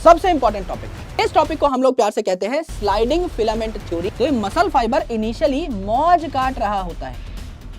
सबसे important topic, इस topic को हम लोग प्यार से कहते हैं स्लाइडिंग फिलामेंट थ्योरी। तो ये मसल फाइबर इनिशियली मौज काट रहा होता है,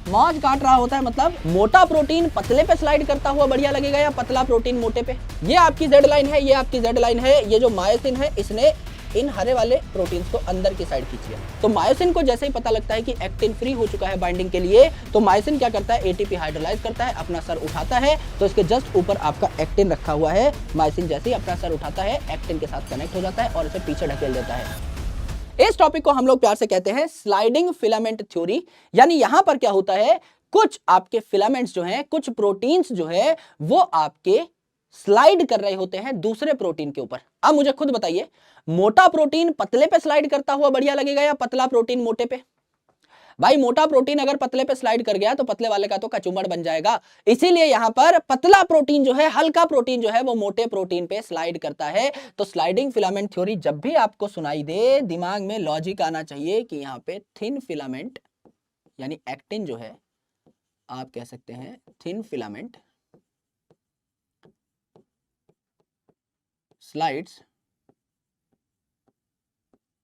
मौज काट रहा होता है मतलब मोटा प्रोटीन पतले पे स्लाइड करता हुआ बढ़िया लगेगा या पतला प्रोटीन मोटे पे। ये आपकी जेड लाइन है, ये आपकी जेड लाइन है, ये जो मायोसिन है इसने इन हरे वाले प्रोटीन्स को अंदर की साइड खींच लिया। तो मायोसिन को जैसे ही पता लगता है कि एक्टिन फ्री हो चुका है बाइंडिंग के लिए, तो मायोसिन क्या करता है, एटीपी हाइड्रोलाइज करता है, अपना सर उठाता है। तो इसके जस्ट ऊपर आपका एक्टिन रखा हुआ है। मायोसिन जैसे ही अपना सर उठाता है एक्टिन के साथ कनेक्ट हो जाता है और इसे पीछे ढकेल देता है। इस टॉपिक को हम लोग प्यार से कहते हैं स्लाइडिंग फिलामेंट थ्योरी। यानी यहां पर क्या होता है, कुछ आपके फिलामेंट्स जो हैं, कुछ प्रोटीन्स जो है वो आपके स्लाइड कर रहे होते हैं दूसरे प्रोटीन के ऊपर। अब मुझे खुद बताइए, मोटा प्रोटीन पतले पे स्लाइड करता हुआ बढ़िया लगेगा या पतला प्रोटीन मोटे पे? भाई मोटा प्रोटीन अगर पतले पे स्लाइड कर गया तो पतले वाले का तो कचुम्बड़ बन जाएगा। इसीलिए यहां पर पतला प्रोटीन जो है, हल्का प्रोटीन जो है वो मोटे प्रोटीन पे स्लाइड करता है। तो स्लाइडिंग फिलामेंट थ्योरी जब भी आपको सुनाई दे, दिमाग में लॉजिक आना चाहिए कि यहां पे थिन फिलामेंट यानी एक्टिन जो है, आप कह सकते हैं thin filament slides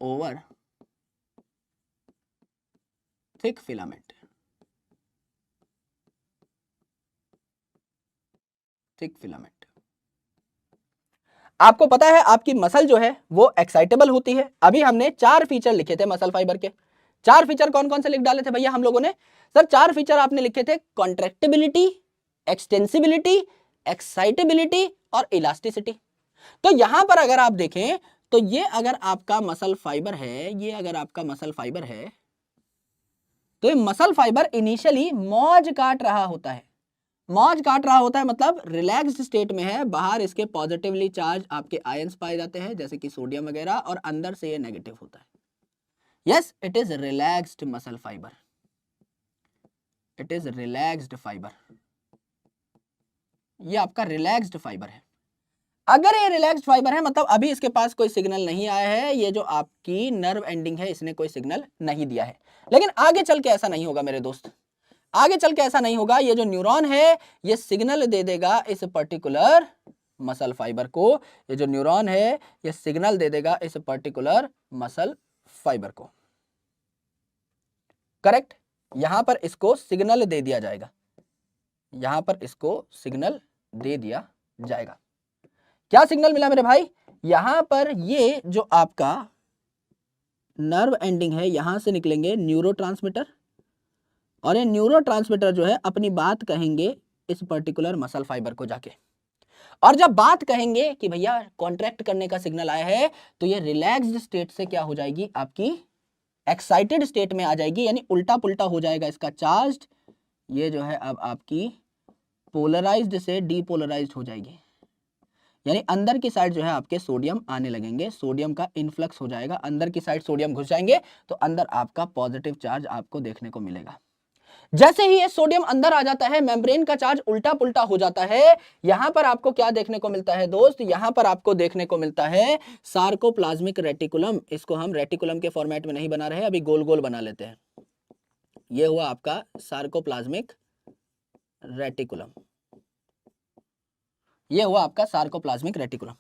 over thick filament. Thick filament, आपको पता है आपकी मसल जो है वो एक्साइटेबल होती है। अभी हमने 4 फीचर लिखे थे मसल फाइबर के। 4 फीचर कौन कौन से लिख डाले थे भैया हम लोगों ने? सर 4 फीचर आपने लिखे थे, कॉन्ट्रैक्टिबिलिटी, एक्सटेंसिबिलिटी, एक्साइटेबिलिटी और इलास्टिसिटी। तो यहां पर अगर आप देखें तो ये अगर आपका मसल फाइबर है, ये अगर आपका मसल फाइबर है, तो ये मसल फाइबर इनिशियली मौज काट रहा होता है। मौज काट रहा होता है मतलब रिलैक्स्ड स्टेट में है, बाहर इसके पॉजिटिवली चार्ज आपके आयंस पाए जाते हैं जैसे कि सोडियम वगैरह, और अंदर से ये नेगेटिव होता है। Yes, it is relaxed muscle fibre, it is relaxed fibre. ये आपका रिलैक्स्ड फाइबर है। अगर ये रिलैक्स्ड फाइबर है मतलब अभी इसके पास कोई सिग्नल नहीं आया है, ये जो आपकी नर्व एंडिंग है इसने कोई सिग्नल नहीं दिया है। लेकिन आगे चल के ऐसा नहीं होगा मेरे दोस्त, आगे चल के ऐसा नहीं होगा। ये जो न्यूरॉन है ये सिग्नल दे देगा इस पर्टिकुलर मसल फाइबर को, ये जो न्यूरॉन है ये सिग्नल दे देगा इस पर्टिकुलर मसल फाइबर को। करेक्ट, यहां पर इसको सिग्नल दे दिया जाएगा, यहां पर इसको सिग्नल दे दिया जाएगा। क्या सिग्नल मिला मेरे भाई? यहां पर ये जो आपका नर्व एंडिंग है यहां से निकलेंगे न्यूरोट्रांसमीटर, और ये न्यूरोट्रांसमीटर जो है अपनी बात कहेंगे इस पर्टिकुलर मसल फाइबर को जाके। और जब बात कहेंगे कि भैया कॉन्ट्रैक्ट करने का सिग्नल आया है, तो ये रिलैक्स्ड स्टेट से क्या हो जाएगी, आपकी एक्साइटेड स्टेट में आ जाएगी, यानी उल्टा पुल्टा हो जाएगा इसका चार्ज। ये जो है अब आपकी पोलराइज्ड से डीपोलराइज्ड हो जाएगी, यानी अंदर की साइड जो है आपके सोडियम आने लगेंगे, सोडियम का इन्फ्लक्स हो जाएगा, अंदर की साइड सोडियम घुस जाएंगे तो अंदर आपका पॉजिटिव चार्ज आपको देखने को मिलेगा। जैसे ही ये सोडियम अंदर आ जाता है, मेम्ब्रेन का चार्ज उल्टा पुल्टा हो जाता है। यहां पर आपको क्या देखने को मिलता है दोस्त? यहां पर आपको देखने को मिलता है सार्कोप्लाज्मिक रेटिकुलम। इसको हम रेटिकुलम के फॉर्मेट में नहीं बना रहे, अभी गोल गोल बना लेते हैं। ये हुआ आपका सार्कोप्लाज्मिक रेटिकुलम, ये हुआ आपका सार्कोप्लाज्मिक रेटिकुलम।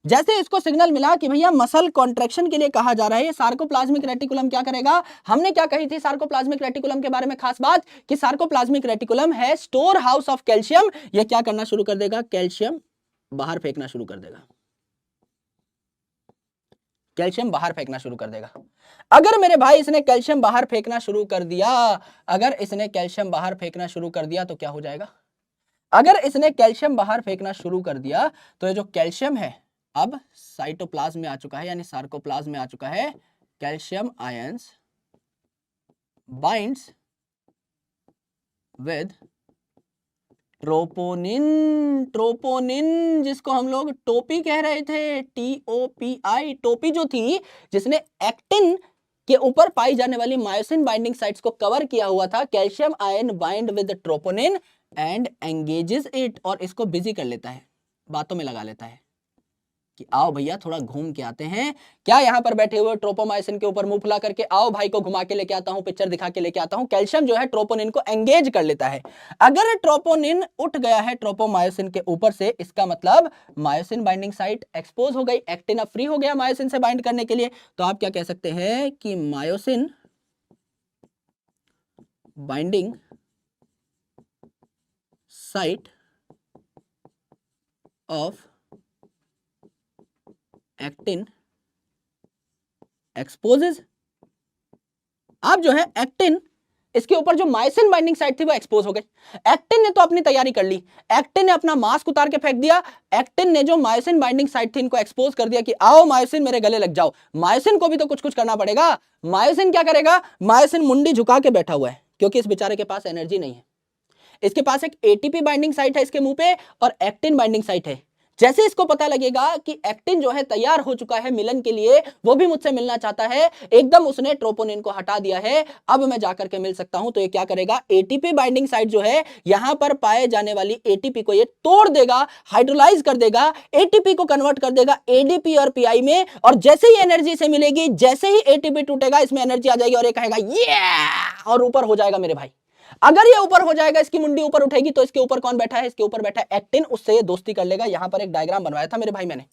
जैसे इसको सिग्नल मिला कि भैया मसल कॉन्ट्रैक्शन के लिए कहा जा रहा है, ये सार्कोप्लाज्मिक रेटिकुलम क्या करेगा? हमने क्या कही थी सार्कोप्लाज्मिक रेटिकुलम के बारे में खास बात, कि सार्कोप्लाज्मिक रेटिकुलम है स्टोर हाउस ऑफ कैल्शियम। ये क्या करना शुरू कर देगा? कैल्शियम बाहर फेंकना शुरू कर देगा, कैल्शियम बाहर फेंकना शुरू कर देगा। अगर मेरे भाई इसने कैल्शियम बाहर फेंकना शुरू कर दिया, अगर इसने कैल्शियम बाहर फेंकना शुरू कर दिया तो क्या हो जाएगा? अगर इसने कैल्शियम बाहर फेंकना शुरू कर दिया तो ये जो कैल्शियम है अब साइटोप्लाज्म में आ चुका है, यानी सार्कोप्लाज्म में आ चुका है। Calcium ions binds with troponin, troponin जिसको हम लोग टोपी कह रहे थे, TOPI। टोपी जो थी जिसने एक्टिन के ऊपर पाई जाने वाली मायोसिन बाइंडिंग साइट्स को कवर किया हुआ था। Calcium ion bind with troponin and engages it, और इसको बिजी कर लेता है, बातों में लगा लेता है। कि आओ भैया थोड़ा घूम के आते हैं, क्या यहाँ पर बैठे हुए ट्रोपोमायोसिन के ऊपर मुंह फुला करके, आओ भाई को घुमा के लेके आता हूं, पिक्चर दिखा के लेके आता हूं। कैल्शियम जो है ट्रोपोनिन को एंगेज कर लेता है। अगर ट्रोपोनिन उठ गया है ट्रोपोमायोसिन के ऊपर से, इसका मतलब मायोसिन बाइंडिंग साइट एक्सपोज हो गई, एक्टिन अब फ्री हो गया मायोसिन से बाइंड करने के लिए। तो आप क्या कह सकते हैं कि myosin binding site of actin exposes. अब जो है एक्टिन, इसके ऊपर जो मायोसिन बाइंडिंग साइट थी वो एक्सपोज हो गई। एक्टिन ने तो अपनी तैयारी कर ली, एक्टिन ने अपना मास्क उतार के फेंक दिया। एक्टिन ने जो मायोसिन बाइंडिंग साइट थी इनको एक्सपोज कर दिया कि आओ मायोसिन मेरे गले लग जाओ। मायोसिन को भी तो कुछ कुछ करना पड़ेगा। मायोसिन क्या करेगा, मायोसिन मुंडी झुका के बैठा हुआ है क्योंकि इस बेचारे के पास एनर्जी नहीं है। इसके पास एक एटीपी बाइंडिंग साइट है इसके मुंह पे और एक्टिन बाइंडिंग साइट है। जैसे इसको पता लगेगा कि एक्टिन जो है तैयार हो चुका है मिलन के लिए, वो भी मुझसे मिलना चाहता है, एकदम उसने ट्रोपोनिन को हटा दिया है, अब मैं जाकर के मिल सकता हूं। तो ये क्या करेगा, एटीपी बाइंडिंग साइट जो है यहां पर पाए जाने वाली एटीपी को ये तोड़ देगा, हाइड्रोलाइज कर देगा, एटीपी को कन्वर्ट कर देगा एडीपी और पीआई में। और जैसे ही एनर्जी से मिलेगी, जैसे ही एटीपी टूटेगा, इसमें एनर्जी आ जाएगी और ये कहेगा ये, और ऊपर हो जाएगा मेरे भाई। अगर ये ऊपर हो जाएगा, इसकी मुंडी ऊपर उठेगी, तो इसके ऊपर कौन बैठा है, इसके ऊपर बैठा है एक्टिन, उससे ये दोस्ती कर लेगा। यहां पर एक डायग्राम बनवाया था मेरे भाई मैंने।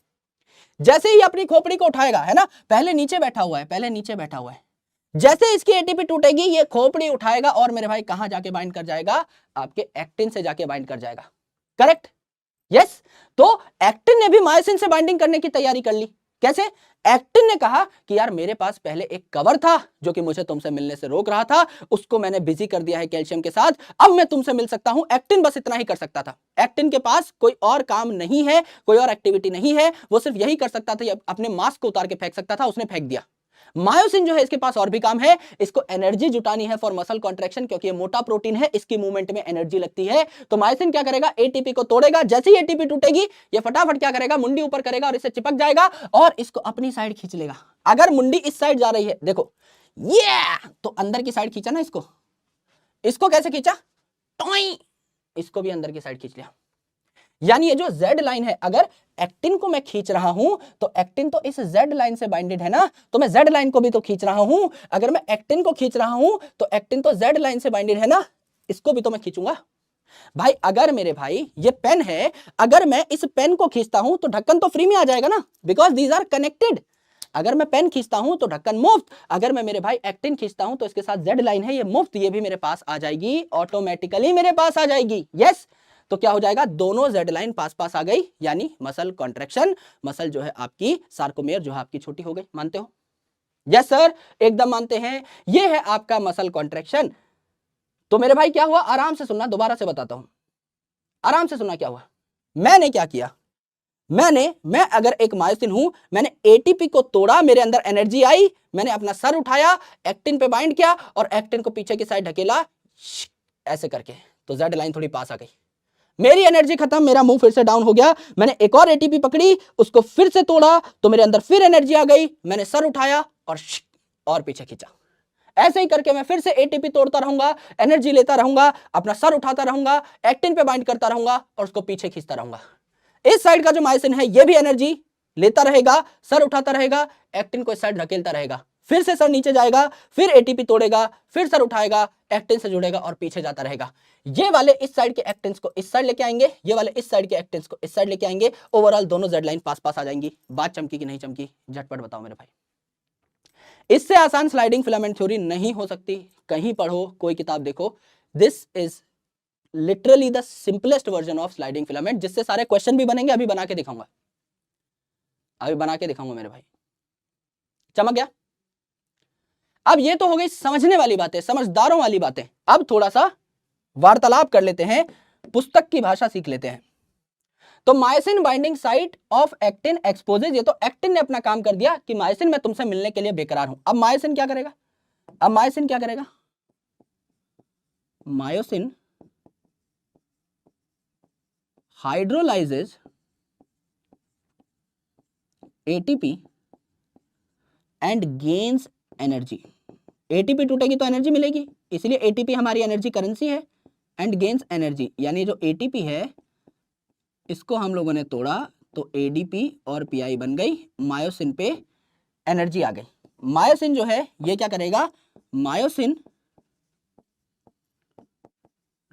जैसे ही अपनी खोपड़ी को उठाएगा, है ना, पहले नीचे बैठा हुआ है, पहले नीचे बैठा हुआ है, जैसे इसकी एटीपी टूटेगी ये खोपड़ी उठाएगा और मेरे भाई कहां जाके बाइंड कर जाएगा, आपके एक्टिन से जाके बाइंड कर जाएगा। Correct, yes. तो एक्टिन ने भी मायोसिन से बाइंडिंग करने की तैयारी कर ली। कैसे, एक्टिन ने कहा कि यार मेरे पास पहले एक कवर था जो कि मुझे तुमसे मिलने से रोक रहा था, उसको मैंने बिजी कर दिया है कैल्शियम के साथ, अब मैं तुमसे मिल सकता हूं। एक्टिन बस इतना ही कर सकता था, एक्टिन के पास कोई और काम नहीं है, कोई और एक्टिविटी नहीं है, वो सिर्फ यही कर सकता था, अपने मास्क को उतार के फेंक सकता था, उसने फेंक दिया। मायोसिन जो है इसके पास और भी काम है, इसको एनर्जी जुटानी है फॉर मसल कॉन्ट्रैक्शन, क्योंकि ये मोटा प्रोटीन है, इसकी मूवमेंट में एनर्जी लगती है। तो मायोसिन क्या करेगा, एटीपी को तोड़ेगा, जैसे ही एटीपी टूटेगी ये फटाफट क्या करेगा, मुंडी ऊपर करेगा और इसे चिपक जाएगा और इसको अपनी साइड खींच लेगा। अगर मुंडी इस साइड जा रही है, देखो ये, तो अंदर की साइड खींचा ना इसको, इसको कैसे खींचा, टॉई, इसको भी अंदर की साइड खींच लिया। यानी ये जो Z लाइन है, अगर एक्टिन को मैं खींच रहा हूं तो एक्टिन तो इस Z लाइन से बाइंडेड है ना, तो मैं Z लाइन को भी तो खींच रहा हूं। अगर मैं एक्टिन को खींच रहा हूं तो एक्टिन तो Z लाइन से बाइंडेड है ना, इसको भी तो मैं खींचूंगा भाई। अगर मेरे भाई ये पेन है, अगर मैं इस पेन को खींचता हूं तो ढक्कन तो फ्री में आ जाएगा ना, बिकॉज दीज आर कनेक्टेड। अगर मैं पेन खींचता हूं तो ढक्कन मुफ्त, अगर मैं मेरे भाई एक्टिन खींचता हूं तो इसके साथ Z लाइन है, ये मुफ्त, ये भी मेरे पास आ जाएगी, ऑटोमेटिकली मेरे पास आ जाएगी। यस, तो क्या हो जाएगा, दोनों Z लाइन पास पास आ गई, यानी मसल कॉन्ट्रैक्शन, मसल जो है आपकी सार्कोमेयर जो है आपकी छोटी हो गई। मानते हो? यस सर, एकदम मानते हैं। ये है आपका मसल कॉन्ट्रैक्शन। तो मेरे भाई क्या हुआ, आराम से सुनना, दोबारा से बताता हूं, आराम से सुनना क्या हुआ। मैंने क्या किया, मैं अगर एक मायोसिन हूं, मैंने एटीपी को तोड़ा, मेरे अंदर एनर्जी आई, मैंने अपना सर उठाया, एक्टिन पे बाइंड किया और एक्टिन को पीछे की साइड ढकेला ऐसे करके, तो Z लाइन थोड़ी पास आ गई, मेरी एनर्जी खत्म, मेरा मुंह फिर से डाउन हो गया। मैंने एक और एटीपी पकड़ी, उसको फिर से तोड़ा, तो मेरे अंदर फिर एनर्जी आ गई, मैंने सर उठाया और पीछे खींचा। ऐसे ही करके मैं फिर से एटीपी तोड़ता रहूंगा, एनर्जी लेता रहूंगा, अपना सर उठाता रहूंगा, एक्टिन पे बाइंड करता रहूंगा और उसको पीछे खींचता रहूंगा। इस साइड का जो मायोसिन है ये भी एनर्जी लेता रहेगा, सर उठाता रहेगा, एक्टिन को इस साइड ढकेलता रहेगा, फिर से सर नीचे जाएगा, फिर एटीपी तोड़ेगा, फिर सर उठाएगा, एक्टिन से जुड़ेगा और पीछे जाता रहेगा। ये वाले इस साइड के एक्टिन्स को इस साइड लेके आएंगे, ये वाले इस साइड के एक्टिन्स को इस साइड लेके आएंगे, ओवरऑल दोनों Z लाइन पास पास आ जाएंगी। बात चमकी कि नहीं चमकी, झटपट बताओ मेरे भाई। इससे आसान स्लाइडिंग फिलामेंट थ्योरी नहीं हो सकती, कहीं पढ़ो, कोई किताब देखो। This is literally the simplest version of sliding filament, जिससे सारे क्वेश्चन भी बनेंगे। अभी बना के दिखाऊंगा, अभी बना के दिखाऊंगा मेरे भाई। चमक गया? अब ये तो हो गई समझने वाली बातें, समझदारों वाली बातें। अब थोड़ा सा वार्तालाप कर लेते हैं, पुस्तक की भाषा सीख लेते हैं। तो myosin binding site of actin exposes, ये तो एक्टिन ने अपना काम कर दिया कि मायोसिन मैं तुमसे मिलने के लिए बेकरार हूं। अब मायोसिन क्या करेगा, अब मायोसिन क्या करेगा, myosin hydrolyses ATP and gains energy. ATP टूटेगी तो एनर्जी मिलेगी, इसलिए एटीपी हमारी एनर्जी करेंसी है, एंड गेन्स एनर्जी, यानी जो एटीपी है इसको हम लोगों ने तोड़ा तो एडीपी और पीआई बन गई, मायोसिन पे एनर्जी आ गई। मायोसिन जो है ये क्या करेगा, myosin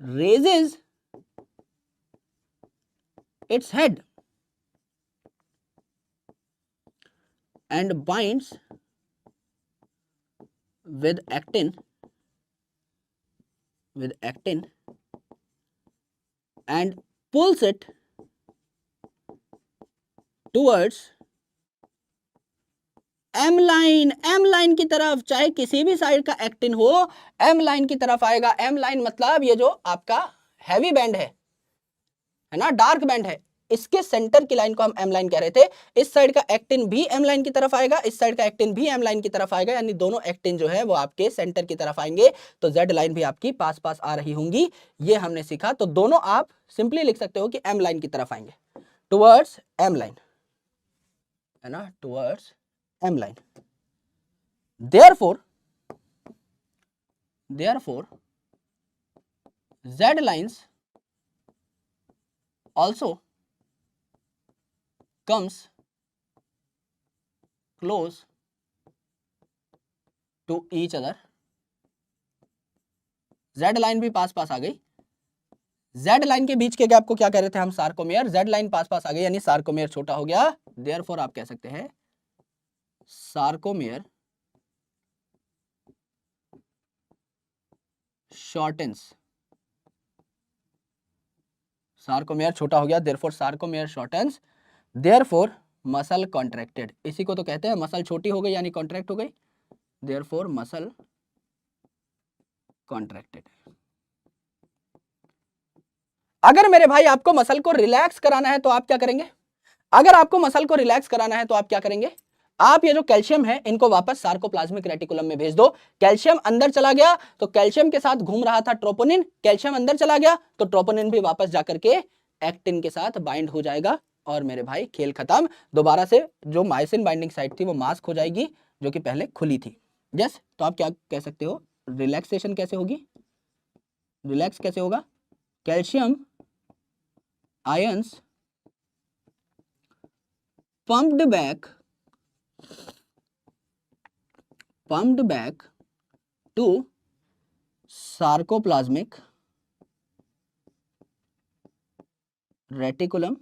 raises its head and binds with actin and pulls it towards M line की तरफ। चाहे किसी भी साइड का एक्टिन हो, एम लाइन की तरफ आएगा। एम लाइन मतलब ये जो आपका हैवी बैंड है ना, डार्क बैंड है, इसके सेंटर की लाइन को हम एम लाइन कह रहे थे। इस साइड का एक्टिन भी एम लाइन की तरफ आएगा, इस साइड का एक्टिन भी एम लाइन की तरफ आएगा, यानी दोनों एक्टिन जो है वो आपके सेंटर की तरफ आएंगे, तो जेड लाइन भी आपकी पास पास आ रही होंगी। ये हमने सीखा। तो दोनों आप सिंपली लिख सकते हो कि एम लाइन की तरफ आएंगे, टुवर्ड्स एम लाइन, है ना, towards M line. Therefore Z lines also comes close to each other। Z line भी पास पास आ गई। Z लाइन के बीच के गैप को क्या कह रहे थे हम, सार्कोमेयर। Z लाइन पास पास आ गई यानी सार्कोमेयर छोटा हो गया। Therefore आप कह सकते हैं सार्कोमेयर शॉर्टेंस। सार्कोमेयर छोटा हो गया, therefore sarcomere shortens, therefore muscle contracted. इसी को तो कहते हैं मसल छोटी हो गई यानी कॉन्ट्रैक्ट हो गई, देयरफॉर मसल कॉन्ट्रैक्टेड। अगर मेरे भाई आपको मसल को रिलैक्स कराना है तो आप क्या करेंगे, अगर आपको मसल को रिलैक्स कराना है तो आप क्या करेंगे, आप ये जो कैल्शियम है इनको वापस सार्कोप्लाज्मिक रेटिकुलम में भेज दो। कैल्शियम अंदर चला गया तो कैल्शियम के साथ घूम रहा था ट्रोपोनिन, कैल्शियम अंदर चला गया तो ट्रोपोनिन भी वापस जाकर के एक्टिन के साथ बाइंड हो जाएगा और मेरे भाई खेल खत्म। दोबारा से जो मायोसिन बाइंडिंग साइट थी वो मास्क हो जाएगी जो कि पहले खुली थी। यस, तो आप क्या कह सकते हो, रिलैक्सेशन कैसे होगी, रिलैक्स कैसे होगा, calcium ions pumped back to sarcoplasmic reticulum,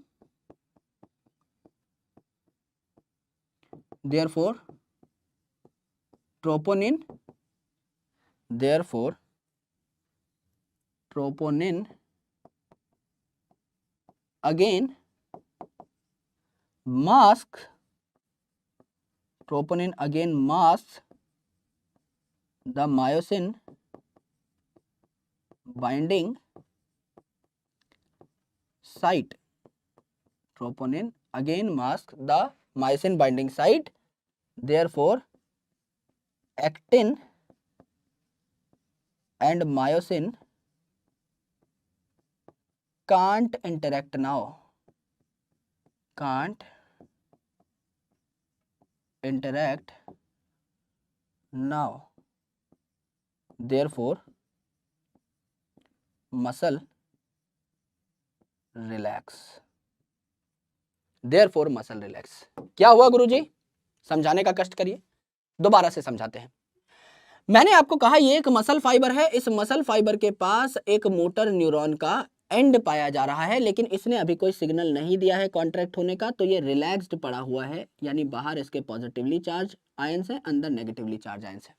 therefore troponin again masks the myosin binding site, troponin again masks the myosin binding site, therefore actin and myosin can't interact now, therefore muscle relax, क्या हुआ गुरुजी, समझाने का कष्ट करिए, दोबारा से समझाते हैं। मैंने आपको कहा ये एक मसल फाइबर है, इस मसल फाइबर के पास एक मोटर न्यूरॉन का एंड पाया जा रहा है, लेकिन इसने अभी कोई सिग्नल नहीं दिया है कॉन्ट्रैक्ट होने का, तो ये रिलैक्स्ड पड़ा हुआ है, यानी बाहर इसके पॉजिटिवली चार्ज आयंस है, अंदर नेगेटिवली चार्ज आयंस है।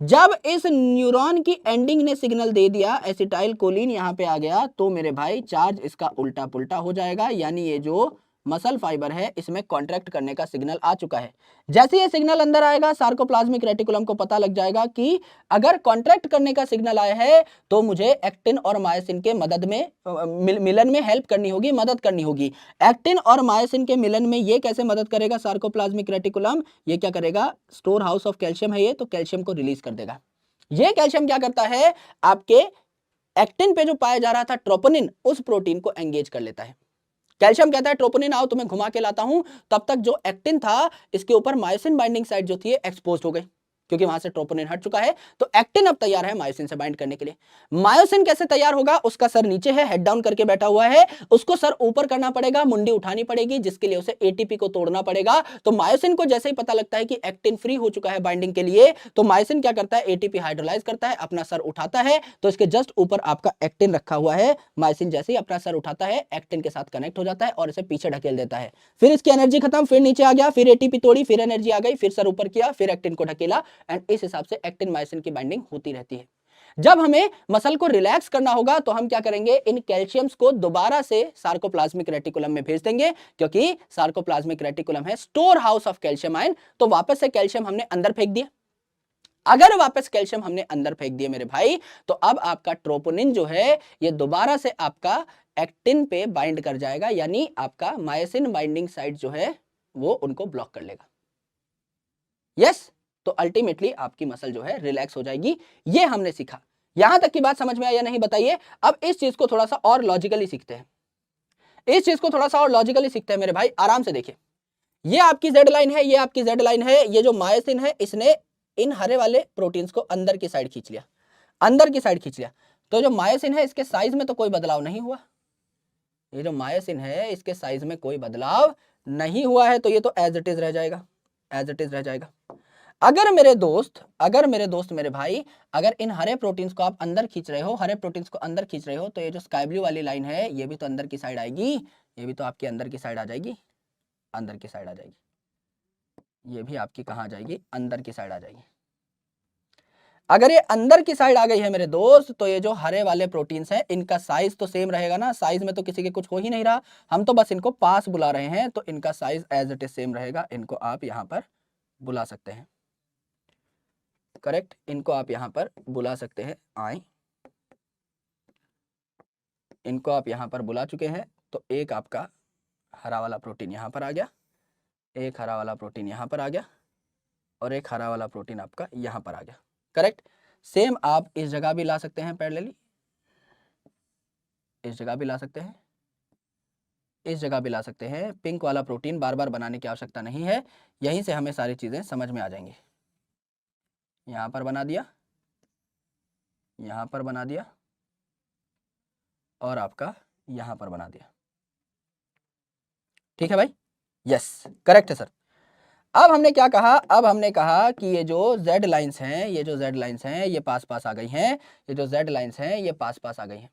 जब इस न्यूरॉन की एंडिंग ने सिग्नल दे दिया, एसिटाइल कोलिन यहां पे आ गया, तो मेरे भाई चार्ज इसका उल्टा पुल्टा हो जाएगा, यानी ये जो मसल फाइबर है इसमें कॉन्ट्रैक्ट करने का सिग्नल आ चुका है। जैसे ये सिग्नल अंदर आएगा सार्कोप्लाज्मिक रेटिकुलम को पता लग जाएगा कि अगर कॉन्ट्रैक्ट करने का सिग्नल आया है तो मुझे एक्टिन और मायोसिन के मदद में मिलन में हेल्प करनी होगी, मदद करनी होगी। एक्टिन और मायोसिन के मिलन में ये कैसे मदद करेगा सार्कोप्लाज्मिक रेटिकुलम, ये क्या करेगा, स्टोर हाउस ऑफ कैल्शियम है ये, तो कैल्शियम को रिलीज कर देगा। ये कैल्शियम क्या करता है, आपके एक्टिन पे जो पाया जा रहा था ट्रोपोनिन, उस प्रोटीन को एंगेज कर लेता है। कैल्शियम कहता है ट्रोपोनिन आओ तुम्हें घुमा के लाता हूं, तब तक जो एक्टिन था इसके ऊपर मायोसिन बाइंडिंग साइट जो थी एक्सपोज्ड हो गई। क्योंकि वहां से ट्रोपोनिन हट चुका है। तो एक्टिन अब तैयार है मायोसिन से बाइंड करने के लिए। मायोसिन कैसे तैयार होगा? उसका सर नीचे है, हेड डाउन करके बैठा हुआ है, उसको सर ऊपर करना पड़ेगा, मुंडी उठानी पड़ेगी, जिसके लिए उसे एटीपी को तोड़ना पड़ेगा। तो मायोसिन को जैसे ही पता लगता है कि एक्टिन फ्री हो चुका है बाइंडिंग के लिए, तो मायोसिन क्या करता है? एटीपी हाइड्रोलाइज करता है, अपना सर उठाता है, तो इसके जस्ट ऊपर आपका एक्टिन रखा हुआ है। मायोसिन जैसे ही अपना सर उठाता है, एक्टिन के साथ कनेक्ट हो जाता है और इसे पीछे ढकेल देता है। फिर इसकी एनर्जी खत्म, फिर नीचे आ गया, फिर एटीपी तोड़ी, फिर एनर्जी आ गई, फिर सर ऊपर किया, फिर एक्टिन को ढकेला, एंड इस हिसाब से एक्टिन मायोसिन की बाइंडिंग होती रहती है। जब हमें मसल को रिलैक्स करना होगा तो हम क्या करेंगे? इन कैल्शियम्स को दोबारा से सार्कोप्लाज्मिक रेटिकुलम में भेज देंगे, क्योंकि सार्कोप्लाज्मिक रेटिकुलम है store house of calcium ion. तो वापस से कैल्शियम हमने अंदर फेंक दिया। अगर वापस कैल्शियम हमने अंदर फेंक दिए मेरे भाई, तो अब आपका ट्रोपोनिन जो है ये दोबारा से आपका एक्टिन पे बाइंड कर जाएगा, यानी आपका मायोसिन बाइंडिंग साइट जो है वो उनको ब्लॉक कर लेगा। यस, तो अल्टीमेटली आपकी मसल जो है रिलैक्स हो जाएगी। ये हमने सीखा। यहां तक की बात समझ में आई या नहीं बताइए? अब इस चीज को थोड़ा सा और लॉजिकली सीखते हैं। इस चीज को थोड़ा सा और लॉजिकली सीखते हैं मेरे भाई। आराम से देखिए, ये आपकी जेड लाइन है, ये आपकी जेड लाइन है। ये जो मायोसिन है इसने इन हरे वाले प्रोटीन्स को अंदर की साइड खींच लिया, अंदर की साइड खींच लिया। तो जो मायोसिन है इसके साइज में तो कोई बदलाव नहीं हुआ। ये जो मायोसिन है इसके साइज में कोई बदलाव नहीं हुआ है, तो ये तो एज इट इज रह जाएगा, एज इट इज रह जाएगा। अगर मेरे दोस्त मेरे भाई, अगर इन हरे प्रोटीन्स को आप अंदर खींच रहे हो, हरे प्रोटीन्स को अंदर खींच रहे हो, तो ये जो स्काई ब्लू वाली लाइन है ये भी तो अंदर की साइड आएगी, ये भी तो आपके अंदर की साइड आ जाएगी, अंदर की साइड आ जाएगी। ये भी आपकी कहाँ आ जाएगी? अंदर की साइड आ जाएगी। अगर ये अंदर की साइड आ गई है मेरे दोस्त, तो ये जो हरे वाले प्रोटीन्स हैं इनका साइज तो सेम रहेगा ना। साइज में तो किसी के कुछ हो ही नहीं रहा, हम तो बस इनको पास बुला रहे हैं, तो इनका size as it is same रहेगा। इनको आप यहां पर बुला सकते हैं, करेक्ट, इनको आप यहां पर बुला सकते हैं। आए, इनको आप यहां पर बुला चुके हैं। तो एक आपका हरा वाला प्रोटीन यहां पर आ गया, एक हरा वाला प्रोटीन यहां पर आ गया, और एक हरा वाला प्रोटीन आपका यहां पर आ गया, करेक्ट। सेम आप इस जगह भी ला सकते हैं, पैरेलली इस जगह भी ला सकते हैं, इस जगह भी ला सकते हैं। पिंक वाला प्रोटीन बार बार बनाने की आवश्यकता नहीं है, यहीं से हमें सारी चीजें समझ में आ जाएंगी। यहां पर बना दिया, यहां पर बना दिया, और आपका यहां पर बना दिया। ठीक है भाई? यस, करेक्ट है सर। अब हमने क्या कहा? अब हमने कहा कि ये जो जेड लाइंस हैं, ये जो जेड लाइंस हैं ये पास पास आ गई हैं, ये जो जेड लाइंस हैं ये पास पास आ गई हैं।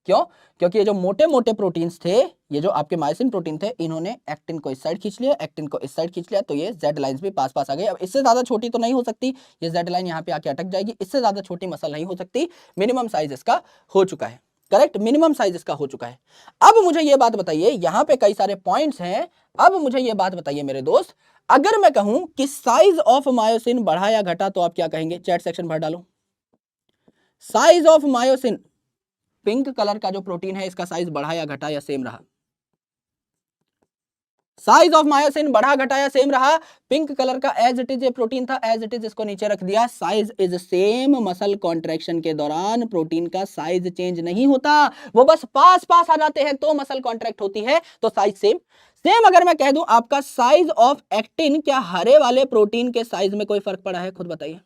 क्यों? क्योंकि ये जो मोटे मोटे प्रोटीन्स थे, ये जो आपके मायोसिन प्रोटीन थे, इन्होंने एक्टिन को इस साइड खींच लिया, एक्टिन को इस साइड खींच लिया, तो ये जेड लाइंस भी पास पास आ गई। अब इससे ज्यादा छोटी तो नहीं हो सकती, ये जेड लाइन यहाँ पे आके अटक जाएगी, इससे ज्यादा छोटी मसल नहीं हो सकती। मिनिमम साइज इसका हो चुका है, करेक्ट, मिनिमम साइज इसका हो चुका है। अब मुझे ये बात बताइए, यहाँ पे कई सारे पॉइंट्स हैं। अब मुझे ये बात बताइए मेरे दोस्त, अगर मैं कहूं कि साइज ऑफ मायोसिन बढ़ा या घटा, तो आप क्या कहेंगे? चैट सेक्शन भर डालो। Size of myosin, pink colour का जो प्रोटीन है इसका साइज बढ़ा या घटा या सेम रहा? साइज ऑफ मायोसिन बढ़ा घटा या सेम रहा? पिंक कलर का एज इट इज ये प्रोटीन था, एज इट इज इसको नीचे रख दिया, size is same. Muscle contraction के दौरान प्रोटीन का साइज चेंज नहीं होता, वो बस पास पास आ जाते हैं तो मसल कॉन्ट्रैक्ट होती है, तो साइज सेम। सेम अगर मैं कह दूं आपका साइज ऑफ एक्टिन, क्या हरे वाले प्रोटीन के साइज में कोई फर्क पड़ा है? खुद बताइए,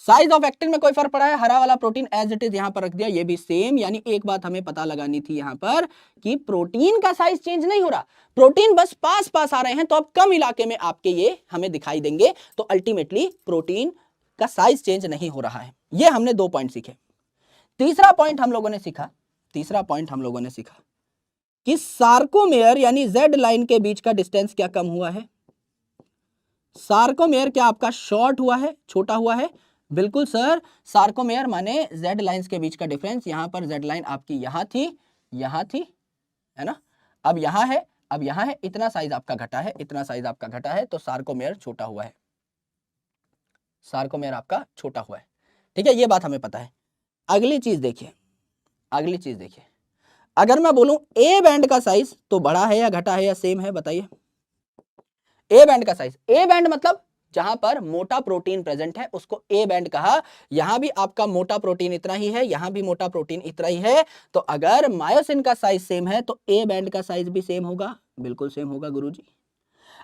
साइज ऑफ एक्टिन में कोई फर्क पड़ा है? हरा वाला प्रोटीन एज इट इज यहां पर रख दिया, ये भी सेम। यानी एक बात हमें पता लगानी थी यहां पर कि प्रोटीन का साइज चेंज नहीं हो रहा, प्रोटीन बस पास पास आ रहे हैं, तो अब कम इलाके में आपके ये हमें दिखाई देंगे, तो अल्टीमेटली प्रोटीन का साइज चेंज नहीं हो रहा है। ये हमने 2 पॉइंट सीखे। तीसरा पॉइंट हम लोगों ने सीखा, तीसरा पॉइंट हम लोगों ने सीखा कि सार्कोमेयर यानी जेड लाइन के बीच का डिस्टेंस क्या कम हुआ है? सार्कोमेयर क्या आपका शॉर्ट हुआ है, छोटा हुआ है? बिल्कुल सर, सार्कोमेयर माने जेड लाइंस के बीच का डिफरेंस। यहां पर जेड लाइन आपकी यहां थी, यहां थी, है ना, अब यहां है, अब यहां है, इतना साइज आपका घटा है, इतना साइज आपका घटा है, तो सार्कोमेयर छोटा हुआ है, सार्कोमेयर आपका छोटा हुआ है। ठीक है, ये बात हमें पता है। अगली चीज देखिए, अगली चीज देखिए, अगर मैं बोलूं ए बैंड का साइज तो बड़ा है या घटा है या सेम है? बताइए। ए बैंड का साइज, ए बैंड मतलब जहां पर मोटा प्रोटीन प्रेजेंट है उसको ए बैंड कहा। यहां भी आपका मोटा प्रोटीन इतना ही है, यहां भी मोटा प्रोटीन इतना ही है, तो अगर मायोसिन का साइज सेम है तो ए बैंड का साइज भी सेम होगा। बिल्कुल सेम होगा गुरुजी।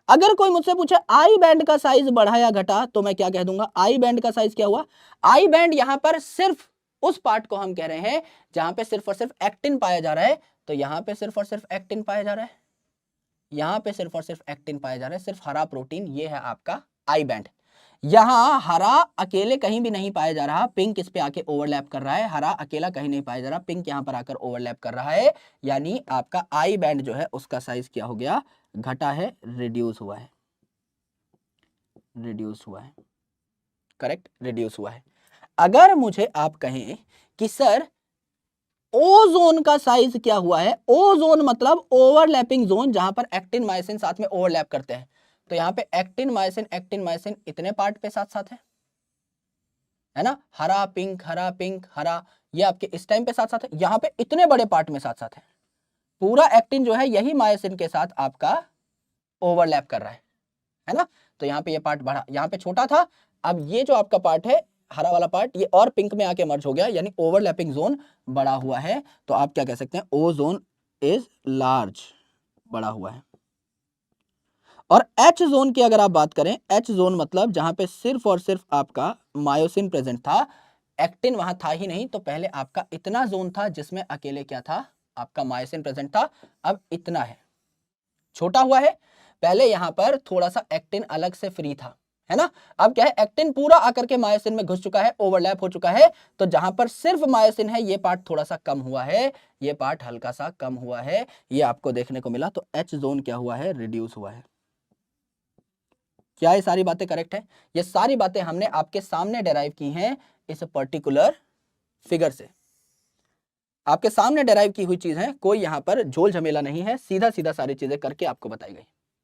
अगर कोई मुझसे पूछे आई बैंड का साइज बढ़ा या घटा, तो मैं क्या कह दूंगा, आई बैंड का साइज क्या हुआ, आई बैंड यहां पर सिर्फ उस पार्ट को हम कह रहे हैं जहां पे सिर्फ और सिर्फ एक्टिन पाया जा रहा है, तो यहां पे सिर्फ और सिर्फ एक्टिन पाया जा रहा है, यहां पे सिर्फ और सिर्फ एक्टिन पाया जा रहा है, सिर्फ हरा प्रोटीन, ये है आपका आई बैंड। यहां हरा अकेले कहीं भी नहीं पाया जा रहा, पिंक इस पे आके ओवरलैप कर रहा है, हरा अकेला कहीं नहीं पाया जा रहा, पिंक यहां पर आकर ओवरलैप कर रहा है, यानी आपका आई बैंड जो है उसका साइज क्या हो गया, घटा है, रिड्यूस हुआ है, रिड्यूस हुआ है, करेक्ट, रिड्यूस हुआ है। अगर मुझे आप कहें कि सर ओजोन का साइज क्या हुआ है, ओजोन मतलब ओवरलैपिंग जोन जहां पर एक्टिन मायोसिन साथ में ओवरलैप करते हैं, तो यहां पे एक्टिन मायोसिन इतने पार्ट पे साथ साथ है ना, हरा पिंक हरा, ये आपके इस टाइम पे साथ साथ है, यहां पे इतने बड़े पार्ट में साथ साथ है, पूरा एक्टिन जो है यही मायोसिन के साथ आपका ओवरलैप कर रहा है ना, तो यहाँ पे ये पार्ट बड़ा, यहाँ पे छोटा था, अब ये जो आपका पार्ट है हरा वाला पार्ट, ये और पिंक में आके मर्ज हो गया, यानी ओवरलैपिंग जोन बड़ा हुआ है, तो आप क्या कह सकते हैं, ओ जोन इज लार्ज, बड़ा हुआ है। और एच जोन की अगर आप बात करें, एच जोन मतलब जहां पे सिर्फ और सिर्फ आपका मायोसिन प्रेजेंट था, एक्टिन वहां था ही नहीं, तो पहले आपका इतना जोन था जिसमें अकेले क्या था, आपका मायोसिन प्रेजेंट था, अब इतना है, छोटा हुआ है, पहले यहां पर थोड़ा सा एक्टिन अलग से फ्री था, है ना, अब क्या है, एक्टिन पूरा आकर के मायोसिन में घुस चुका है, ओवरलैप हो चुका है, तो जहां पर सिर्फ मायोसिन है ये पार्ट थोड़ा सा कम हुआ है, ये पार्ट हल्का सा कम हुआ है, ये आपको देखने को मिला, तो एच जोन क्या हुआ है, रिड्यूस हुआ है। क्या ये सारी बातें करेक्ट है? ये सारी बातें हमने आपके सामने डेराइव की हैं इस पर्टिकुलर फिगर से, आपके सामने डेराइव की हुई चीज है, कोई यहां पर झोल झमेला नहीं है, सीधा सीधा सारी चीजें करके आपको बताई गई।